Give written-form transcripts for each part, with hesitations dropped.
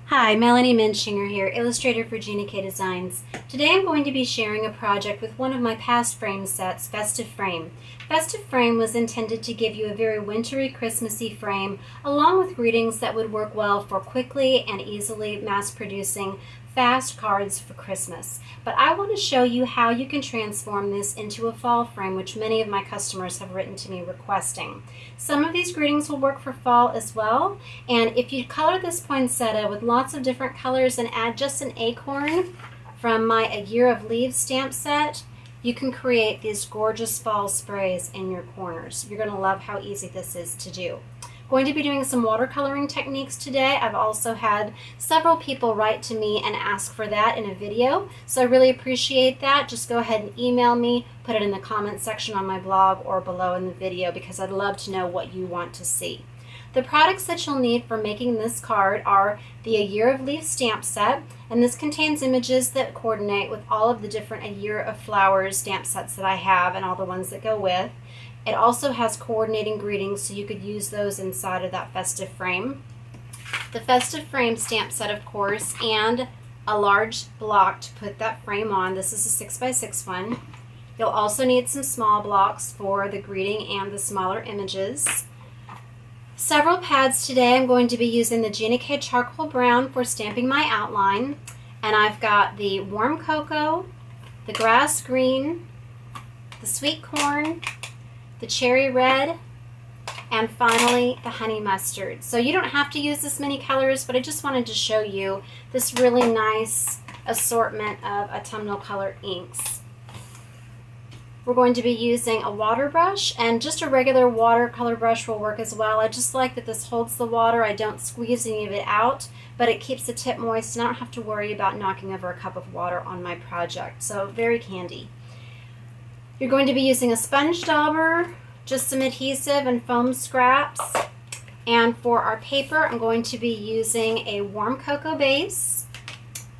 Hi, Melanie Muenchinger here, illustrator for Gina K Designs. Today I'm going to be sharing a project with one of my past frame sets, Festive Frame. Festive Frame was intended to give you a very wintry, Christmassy frame, along with greetings that would work well for quickly and easily mass-producing fast cards for Christmas. But I want to show you how you can transform this into a fall frame, which many of my customers have written to me requesting. Some of these greetings will work for fall as well, and if you color this poinsettia with lots of different colors and add just an acorn from my A Year of Leaves stamp set, you can create these gorgeous fall sprays in your corners. You're going to love how easy this is to do. Going to be doing some watercoloring techniques today. I've also had several people write to me and ask for that in a video, so I really appreciate that. Just go ahead and email me, put it in the comment section on my blog or below in the video, because I'd love to know what you want to see. The products that you'll need for making this card are the A Year of Leaves stamp set, and this contains images that coordinate with all of the different A Year of Flowers stamp sets that I have and all the ones that go with. It also has coordinating greetings, so you could use those inside of that Festive Frame. The Festive Frame stamp set, of course, and a large block to put that frame on. This is a 6x6 one. You'll also need some small blocks for the greeting and the smaller images. Several pads today. I'm going to be using the Gina K Charcoal Brown for stamping my outline. And I've got the Warm Cocoa, the Grass Green, the Sweet Corn, the Cherry Red, and finally the Honey Mustard. So you don't have to use this many colors, but I just wanted to show you this really nice assortment of autumnal color inks. We're going to be using a water brush, and just a regular watercolor brush will work as well. I just like that this holds the water. I don't squeeze any of it out, but it keeps the tip moist, and I don't have to worry about knocking over a cup of water on my project. So very handy. You're going to be using a sponge dauber, just some adhesive and foam scraps. And for our paper, I'm going to be using a warm cocoa base,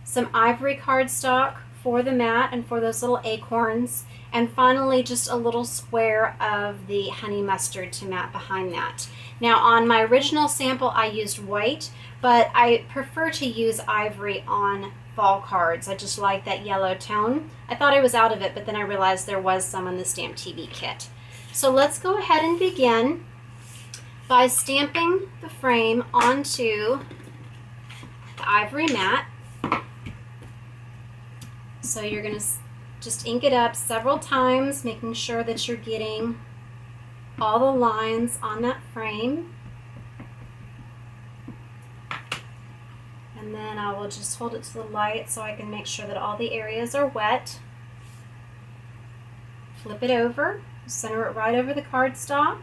some ivory cardstock for the mat and for those little acorns, and finally just a little square of the honey mustard to mat behind that. Now on my original sample I used white, but I prefer to use ivory on fall cards. I just like that yellow tone. I thought I was out of it, but then I realized there was some in the Stamp TV kit. So let's go ahead and begin by stamping the frame onto the ivory mat. So you're going to just ink it up several times, making sure that you're getting all the lines on that frame. And then I will just hold it to the light so I can make sure that all the areas are wet. Flip it over, center it right over the cardstock.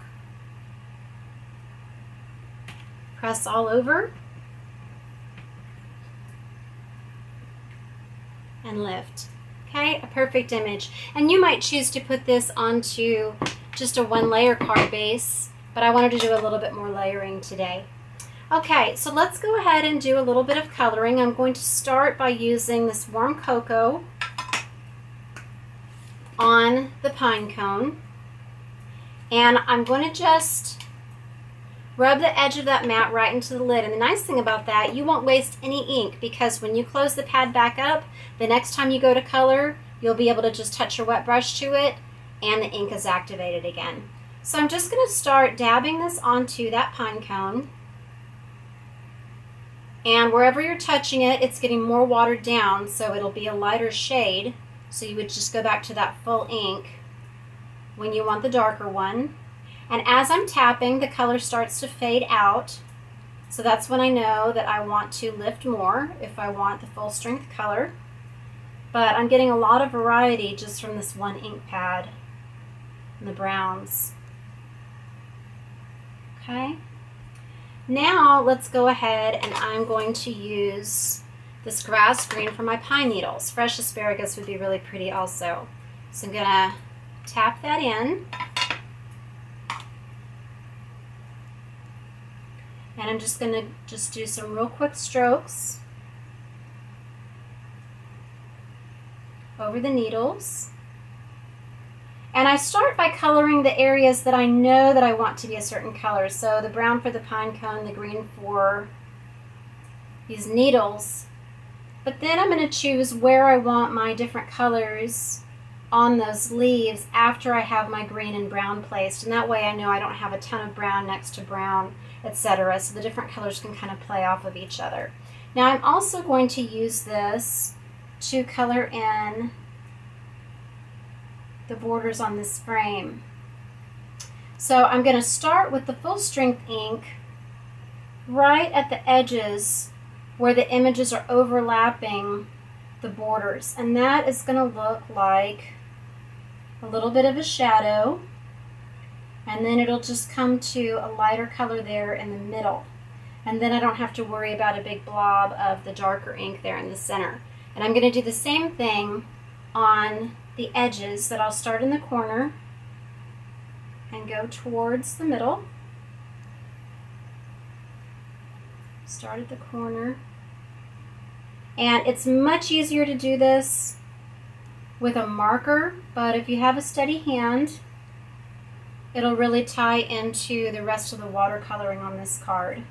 Press all over. And lift. Okay, a perfect image. And you might choose to put this onto just a one-layer card base, but I wanted to do a little bit more layering today. Okay, so let's go ahead and do a little bit of coloring. I'm going to start by using this warm cocoa on the pine cone, and I'm going to just rub the edge of that mat right into the lid. And the nice thing about that, you won't waste any ink, because when you close the pad back up, the next time you go to color, you'll be able to just touch your wet brush to it and the ink is activated again. So I'm just going to start dabbing this onto that pine cone. And wherever you're touching it, it's getting more watered down, so it'll be a lighter shade. So you would just go back to that full ink when you want the darker one. And as I'm tapping, the color starts to fade out. So that's when I know that I want to lift more if I want the full strength color. But I'm getting a lot of variety just from this one ink pad and the browns. Okay. Now let's go ahead, and I'm going to use this grass green for my pine needles. Fresh asparagus would be really pretty also. So I'm going to tap that in. And I'm just going to do some real quick strokes over the needles. And I start by coloring the areas that I know that I want to be a certain color. So the brown for the pine cone, the green for these needles. But then I'm going to choose where I want my different colors on those leaves after I have my green and brown placed. And that way I know I don't have a ton of brown next to brown, etc. So the different colors can kind of play off of each other. Now I'm also going to use this to color in the borders on this frame. So I'm going to start with the full strength ink right at the edges where the images are overlapping the borders, and that is going to look like a little bit of a shadow, and then it'll just come to a lighter color there in the middle, and then I don't have to worry about a big blob of the darker ink there in the center. And I'm going to do the same thing on the edges, that I'll start in the corner and go towards the middle. Start at the corner. And it's much easier to do this with a marker, but if you have a steady hand, it'll really tie into the rest of the watercoloring on this card.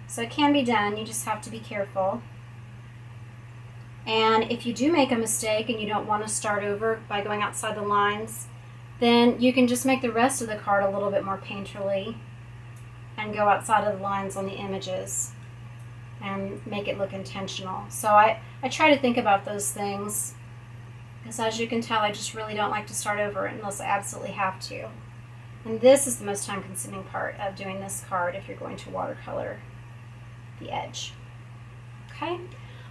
So it can be done, you just have to be careful. And if you do make a mistake and you don't want to start over by going outside the lines, then you can just make the rest of the card a little bit more painterly and go outside of the lines on the images and make it look intentional. So I try to think about those things, because as you can tell, I just really don't like to start over unless I absolutely have to. And this is the most time-consuming part of doing this card if you're going to watercolor the edge. Okay?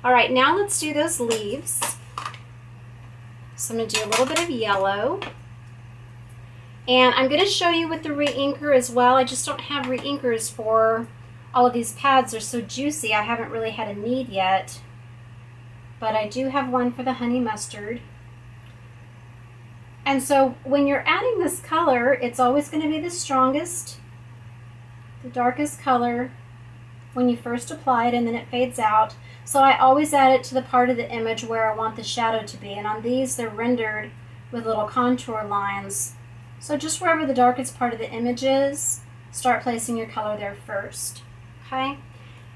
All right, now let's do those leaves. So I'm going to do a little bit of yellow. And I'm going to show you with the reinker as well. I just don't have reinkers for all of these pads. They're so juicy, I haven't really had a need yet. But I do have one for the honey mustard. And so when you're adding this color, it's always going to be the strongest, the darkest color when you first apply it, and then it fades out. So I always add it to the part of the image where I want the shadow to be. And on these, they're rendered with little contour lines. So just wherever the darkest part of the image is, start placing your color there first. Okay?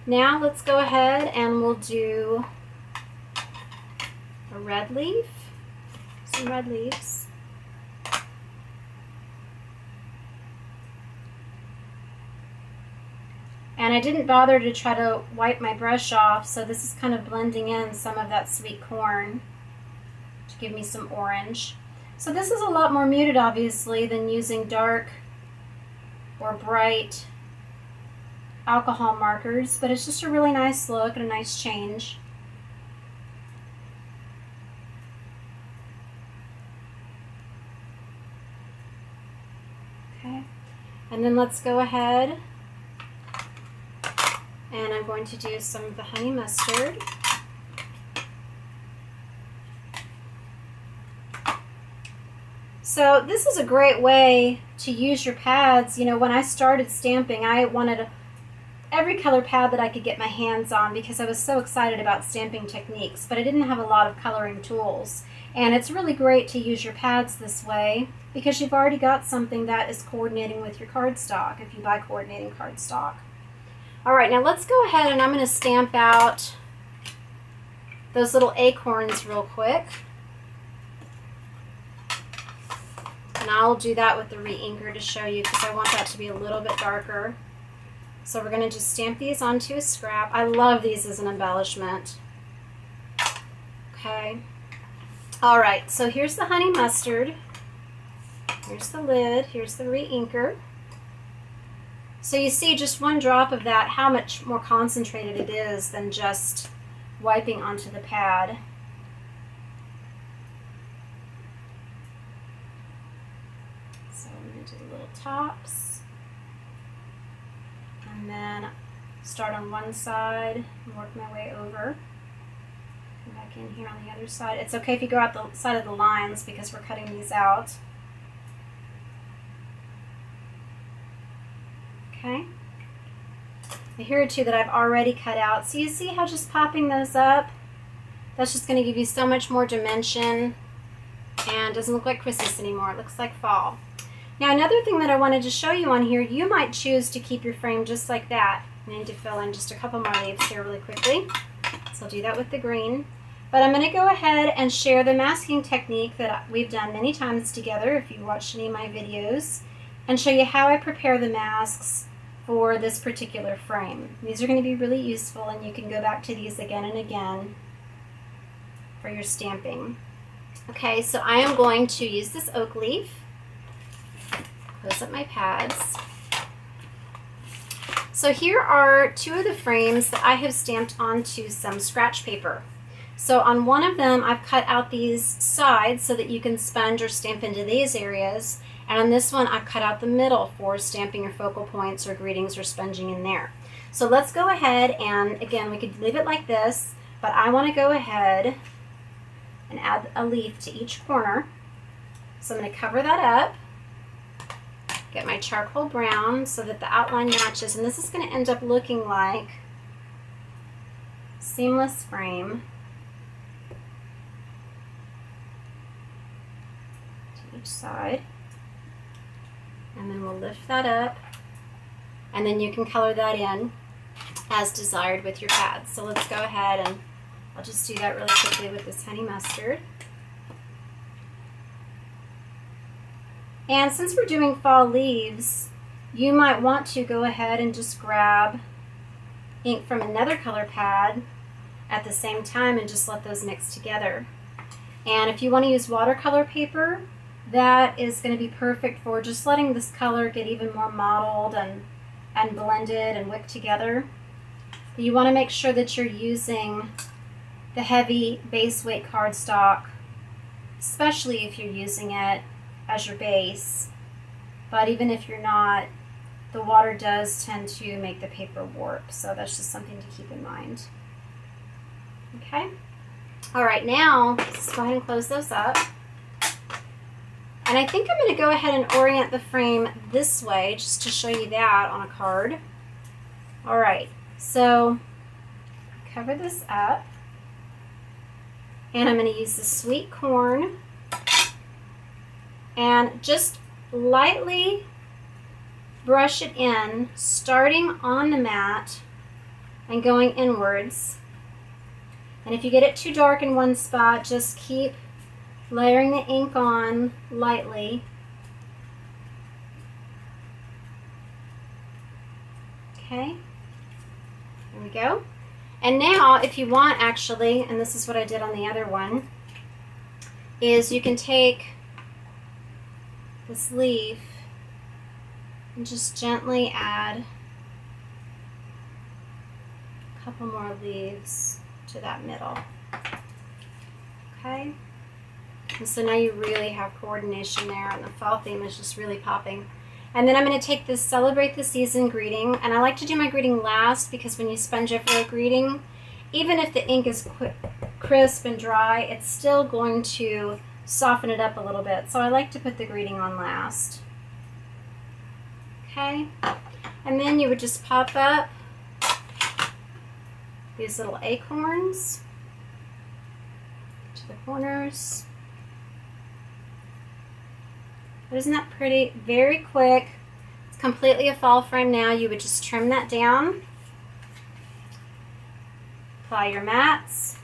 Now let's go ahead and we'll do a red leaf, some red leaves. And I didn't bother to try to wipe my brush off, so this is kind of blending in some of that sweet corn to give me some orange. So this is a lot more muted, obviously, than using dark or bright alcohol markers, but it's just a really nice look and a nice change. Okay, and then let's go ahead and I'm going to do some of the honey mustard. So this is a great way to use your pads. You know, when I started stamping, I wanted every color pad that I could get my hands on because I was so excited about stamping techniques, but I didn't have a lot of coloring tools. And it's really great to use your pads this way because you've already got something that is coordinating with your cardstock if you buy coordinating cardstock. All right, now let's go ahead and I'm going to stamp out those little acorns real quick. And I'll do that with the reinker to show you because I want that to be a little bit darker. So we're going to just stamp these onto a scrap. I love these as an embellishment. Okay. All right, so here's the honey mustard. Here's the lid. Here's the reinker. So you see just one drop of that, how much more concentrated it is than just wiping onto the pad. So I'm going to do the little tops. And then start on one side and work my way over. Come back in here on the other side. It's okay if you go out the side of the lines because we're cutting these out. Okay. Here are two that I've already cut out. So you see how just popping those up, that's just going to give you so much more dimension and doesn't look like Christmas anymore. It looks like fall. Now another thing that I wanted to show you on here, you might choose to keep your frame just like that. I need to fill in just a couple more leaves here really quickly. So I'll do that with the green. But I'm going to go ahead and share the masking technique that we've done many times together if you watched any of my videos, and show you how I prepare the masks for this particular frame. These are going to be really useful, and you can go back to these again and again for your stamping. Okay, so I am going to use this oak leaf, close up my pads. So here are two of the frames that I have stamped onto some scratch paper. So on one of them, I've cut out these sides so that you can sponge or stamp into these areas. And on this one, I've cut out the middle for stamping your focal points or greetings or sponging in there. So let's go ahead and, again, we could leave it like this, but I want to go ahead and add a leaf to each corner. So I'm going to cover that up, get my charcoal brown so that the outline matches, and this is going to end up looking like seamless frame. Each side, and then we'll lift that up, and then you can color that in as desired with your pads. So let's go ahead, and I'll just do that really quickly with this honey mustard. And since we're doing fall leaves, you might want to go ahead and just grab ink from another color pad at the same time and just let those mix together. And if you want to use watercolor paper, that is going to be perfect for just letting this color get even more mottled and blended and wicked together. But you want to make sure that you're using the heavy Baseweight cardstock, especially if you're using it as your base. But even if you're not, the water does tend to make the paper warp, so that's just something to keep in mind. Okay? Alright, now let's go ahead and close those up. And I think I'm going to go ahead and orient the frame this way just to show you that on a card. All right, so cover this up. And I'm going to use the sweet corn and just lightly brush it in, starting on the mat and going inwards. And if you get it too dark in one spot, just keep layering the ink on lightly. Okay, there we go. And now if you want, actually, and this is what I did on the other one, is you can take this leaf and just gently add a couple more leaves to that middle. Okay. And so now you really have coordination there, and the fall theme is just really popping. And then I'm going to take this Celebrate the Season greeting, and I like to do my greeting last because when you sponge it for a greeting, even if the ink is crisp and dry, it's still going to soften it up a little bit. So I like to put the greeting on last. Okay, and then you would just pop up these little acorns to the corners. But isn't that pretty? Very quick. It's completely a fall frame now. You would just trim that down. Apply your mats.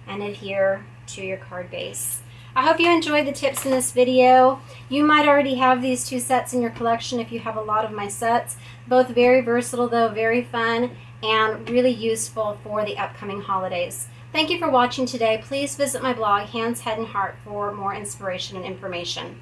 And adhere to your card base. I hope you enjoyed the tips in this video. You might already have these two sets in your collection if you have a lot of my sets. Both very versatile though, very fun, and really useful for the upcoming holidays. Thank you for watching today. Please visit my blog, Hands, Head, and Heart, for more inspiration and information.